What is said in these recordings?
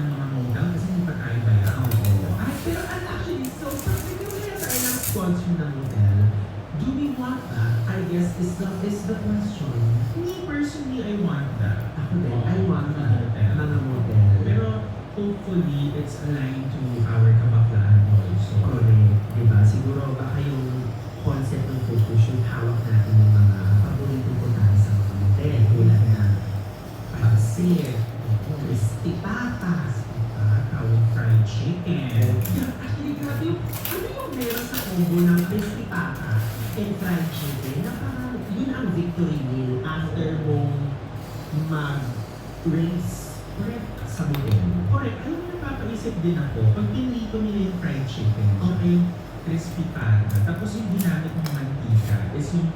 mga model kasi hindi pa tayo bayaw. Oo. Ay, pero actually, so pag nagkawala tayo ng sponsor ng hotel, do we want that? I guess is the question. Me personally, I want that. Ako din, Oo, I want mga that. hotel. Mga hotel. Pero hopefully, it's aligned to our kabaklaan also. Correct, diba? Siguro baka yung concept ng photoshoot, hawak natin yung mga paborito ko tayo sa mga hotel. Tulad na pansit, crispy patas, Tawag fried chicken. actually, grabe yung, ano yung meron sa combo ng crispy patas and fried chicken na parang yun ang victory meal after mong mag-rinse sa motel. Correct. Alam mo, napapaisip din ako, pag pinrito nila yung fried chicken, tsaka yung crispy pata, tapos yung ginamit ng mantika is yung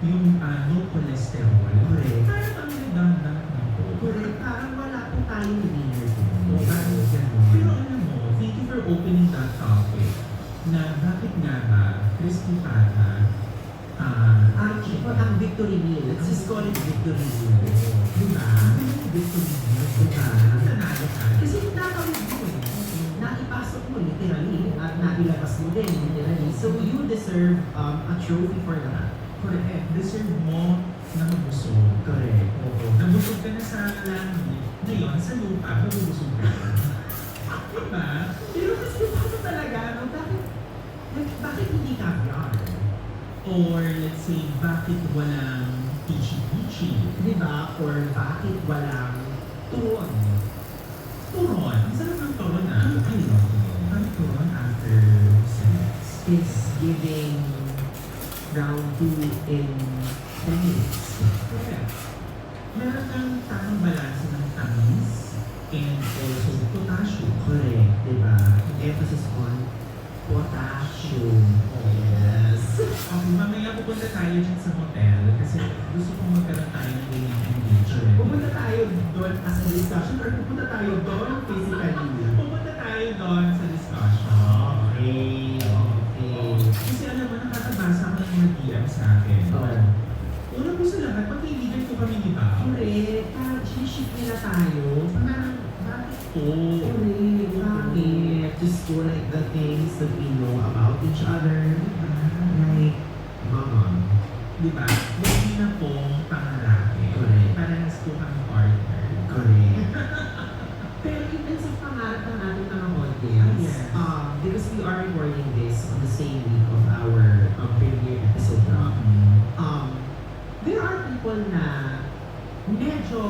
no cholesterol. Correct. Parang ang redundant na po. Correct. Parang wala po tayong winner po. Oo. Parang gano'n. Pero alam mo, thank you for opening that topic na bakit nga ba crispy pata Ang victory meal. Let's just call it victory meal. Diba? Victory meal. Diba? nanalo ka. Kasi nakawin mo eh. Naipasok mo literally at nailabas mo din literally. So you deserve a trophy for that. Correct. Deserve mo na mabusog. Correct. Oo. Nabusog ka na sa langit. Ngayon, sa lupa, mabusog ka. Diba? Pero kasi paano talaga, no? Bakit hindi caviar? Or let's say, bakit walang pichi-pichi? Diba? Or bakit walang turon? Turon. Ang sarap ng turon ah. I love it. Ang turon after sex. It's giving round 2 in 10 minutes. Correct. Meron kang tamang balanse ng tamis and also potassium. Correct, diba? Emphasis on potassium. Yes. Okay, mamaya pupunta tayo dyan sa hotel kasi gusto kong magkaroon tayo ng ganyan engagement. Pupunta tayo doon as a discussion or pupunta tayo doon physically? Pupunta tayo doon sa discussion. Okay. Okay. Kasi alam mo, nakakabasa ko ng mga DM sa akin. Oo. Una po sa lahat, magkaibigan po kami, di ba? Correct. Parang ship nila tayo. Parang, bakit po? Correct. Bakit? Just go like the things that we know about each other. Like, Di ba? Hindi na pong pangaraki. Correct. Parehas po kami partner. Correct. Pero even sa pangarap ng ating mga hotels, Yes. because we are recording this on the same week of our premiere episode now, there are people na medyo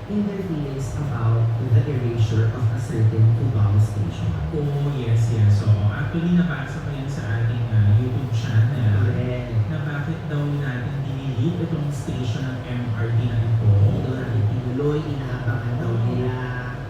in their feelings about the erasure of a certain Cubao station. Oh, yes, yes. So, actually, nabasa ko yun sa ating YouTube channel Correct. na bakit daw natin dinilip itong station ng MRT na ito. Ito natin tinuloy, inaabangan daw nila.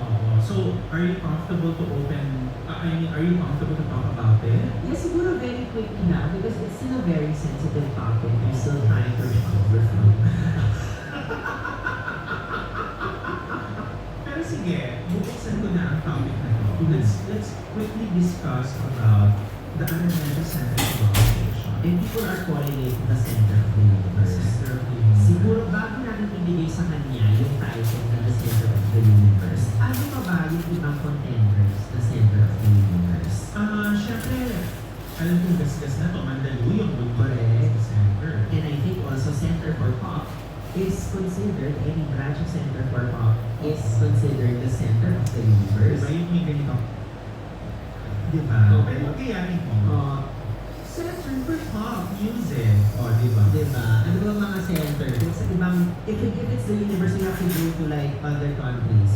Oo. So, are you comfortable to open, are you comfortable to talk about it? Yes, siguro very quickly na because it's still a very sensitive topic. There's still time to recover from. Pero sige, bubuksan ko na ang topic na ito. Let's quickly discuss about the Araneta Center Cubao Station. And people are calling it the center of the The universe. center of the universe. Siguro bago natin ibigay sa kanya yung title na the center of the universe, ano pa ba yung ibang contenders the center of the universe? Syempre, alam kong gasgas na to, Mandaluyong would be Correct. the center. And I think also Center for Pop is considered, any branch of Center for Pop is considered the center of the universe. Diba yung may ganito? Diba? Oo. Pero magayamin mo. Center for Pop Music. O, diba? Diba? Ano ba mga center? Kung sa ibang, if it's the universe, you have to go to like other countries.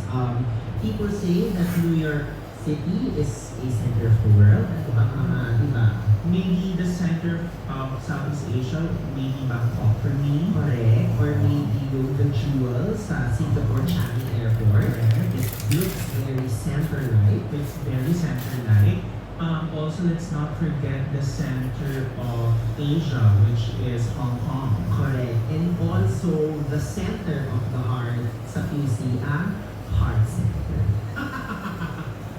People say that New York City is a center of the world. Ano ba mga, diba? Maybe the center of Southeast Asia, maybe Bangkok for me. Correct. Or maybe yung the jewels sa Singapore Changi Airport. Correct. It looks very center-like. It's very center-like. Also, let's not forget the center of Asia, which is Hong Kong. Correct. And also, the center of the heart sa QC, ang heart center.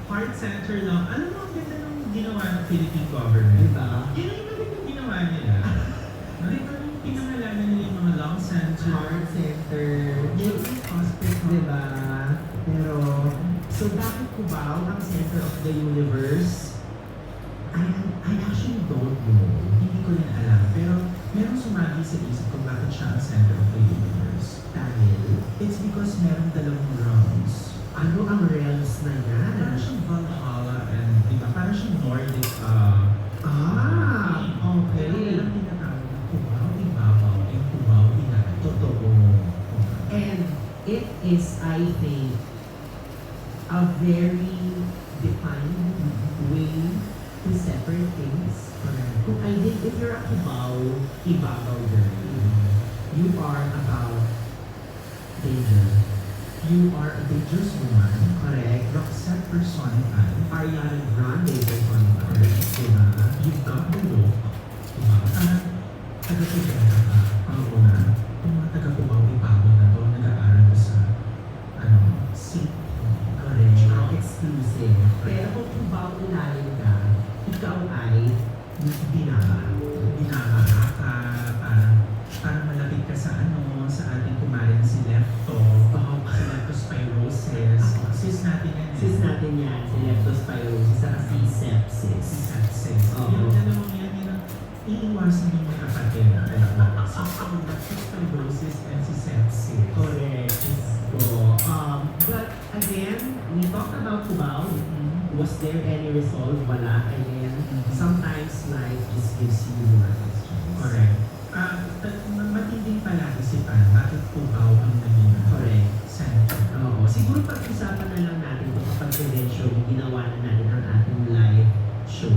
Heart center lang. Alam mo, ang ganda ng ginawa ng Philippine government. Diba? Yun ang magandang ginawa nila. Diba nung pinangalanan nila yung mga lung center, Heart center. yung hospital. Diba? Pero, So bakit Cubao ang center of the universe? I actually don't know. Hindi ko rin alam, pero merong sumagi sa isip ko bakit siya ang center of the universe. Dahil, It's because merong dalawang realms. ano ang realms na yan? Parang siyang Valhalla and, di ba, parang siyang Nordic, Okay. Pero alam tinatawag na Cubao, Ibabaw, and Cubao, Inay. Totoo. And it is, I think, a very defined way to separate things. Kung I think if you're a Cubao, Ibabaw girl, you are about danger. You are a dangerous woman. Correct. Roxette personified. Ariana Grande personified. Diba? You've got the look. Diba? Parang taga-Pugera ka. Oo. Yung mga taga-Cubao, Ibabaw na to, nag-aaral sa, seat. Correct. Exclusive. Pero kung Cubao ilalim ka, ikaw ay binaba. Binabara ka, parang malapit ka sa sa ating kumarin si Lepto. Si leptospirosis. Sis natin yan. Sis natin yan, si leptospirosis, saka si sepsis. Si sepsis. Oo. Yung dalawang yan, yun ang iiwasan yung magkapatid. Leptospirosis and si sepsis. Correct. So, but again, we talked about Cubao. Was there any resolve? Wala. Again, sometimes life just gives you more questions. Correct. Matinding palaisipan, bakit Cubao ang naging Correct. center? Oo. Siguro pag-usapan na lang natin ito kapag convention, ginawa na natin ang ating live show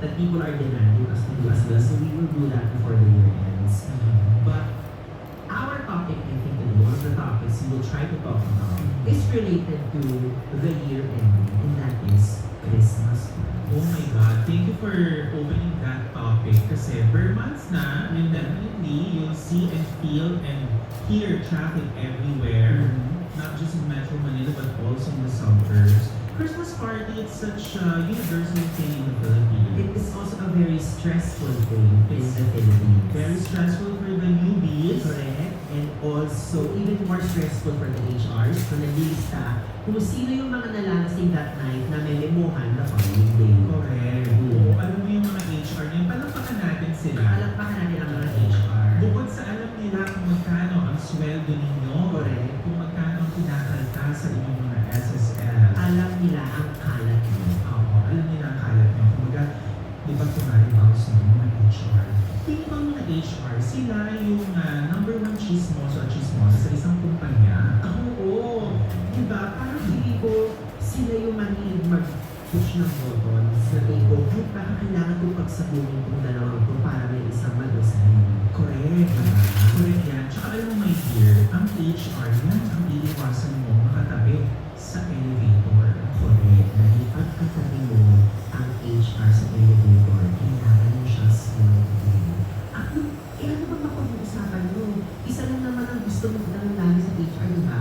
that people are demanding us to do as well. So we will do that before the year ends. But our topic, I think, and one of the topics we will try to talk about is related to the year ending, and that is Christmas. Oh my God, thank you for opening that topic kasi per months na, and definitely you'll see and feel and hear traffic everywhere, not just in Metro Manila but also in the suburbs. Christmas party, it's such a universal thing in the Philippines. It is also a very stressful thing in the Philippines. Very stressful for the newbies. Correct. And also, even more stressful for the HRs na naglilista kung sino yung mga nalalasing that night na may memohan na following day. Correct. Oo. Alam mo yung mga HR niyan, palakpakan natin sila. Palakpakan natin ang mga HR. Bukod sa alam nila kung magkano ang sweldo ninyo, Correct. kung magkano ang kinakalta sa inyong mga SSL. Alam nila ang kalat mo. Oo, alam nila ang kalat nyo. Kumbaga, di ba kumari house ng mga HR? Tingin ba mga HR, sila yung number one chismoso at chismosa sa isang kumpanya? Oo. Diba? Parang hindi ko sila yung mahilig mag-push ng button sa ego. Ay, baka kailangan kong pagsabunin itong dalawang ito para may isang mag-resign. Correct. Correct yan. Tsaka alam mo, my dear, ang HR yan ang iiwasan mo makatabi sa elevator. Correct. Dahil pagkatabi mo ang HR sa elevator, kailangan mo siya smoothly. At ano ba mapag-uusapan mo? Isa lang naman ang gusto mo ng lagi sa HR, di ba?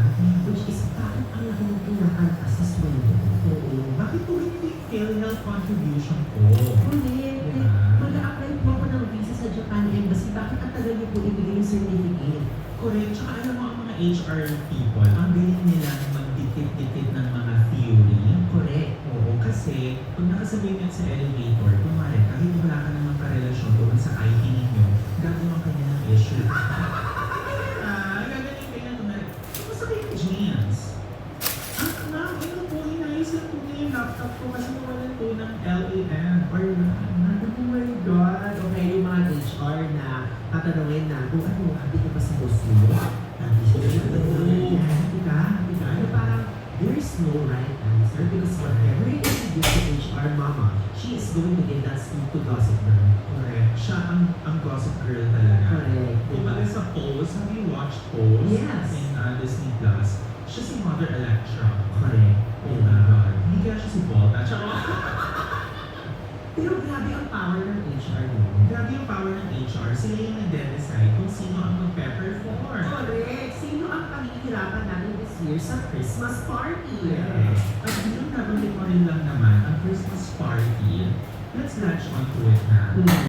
Which is, bakit ang laki ng kinakanta sa sweldo? Oo. Bakit po hindi PhilHealth contribution ko? Correct. Diba? Mag-a-apply po ako ng visa sa Japan Embassy. Bakit ang tagal niyo po ibigay yung certificate? Correct. Tsaka alam mo, ang mga HR people, ang galing nila magdikit-dikit ng mga theory. Correct. Oo, kasi pag nakasabay mo yan sa elevator, kumari, kahit wala ka namang karelasyon doon sa IT ninyo, gagawa ka niya ng issue. Gagaling ka niya kumari, kumusta kayo yung jeans? Ma'am, ano po, inayos lang po niya yung laptop ko kasi nawalan po ng LAN or Oh my God. Okay, yung mga HR na tatanungin na, kung ano, happy ka pa sa boss mo? Happy siya. Happy ka? Happy ka? Ano parang, there is no right answer because whatever you introduce to HR mama, she is going to give that speed to Gossip Girl. correct. Siya ang gossip girl talaga. Correct. Kumbaga sa Pose, have you watched Pose? Yes. In Disney Plus. Siya si Mother Electra. Correct. Oh my God. Hindi kaya siya si Volta. Tsaka, Pero grabe ang power ng HR mo. grabe yung power ng HR. Sila yung nag-decide kung sino ang magpe-perform. Correct. Sino ang paghihirapan natin this year sa Christmas party? Yes. At yung nabanggit mo rin lang naman, ang Christmas party, let's latch on to it na.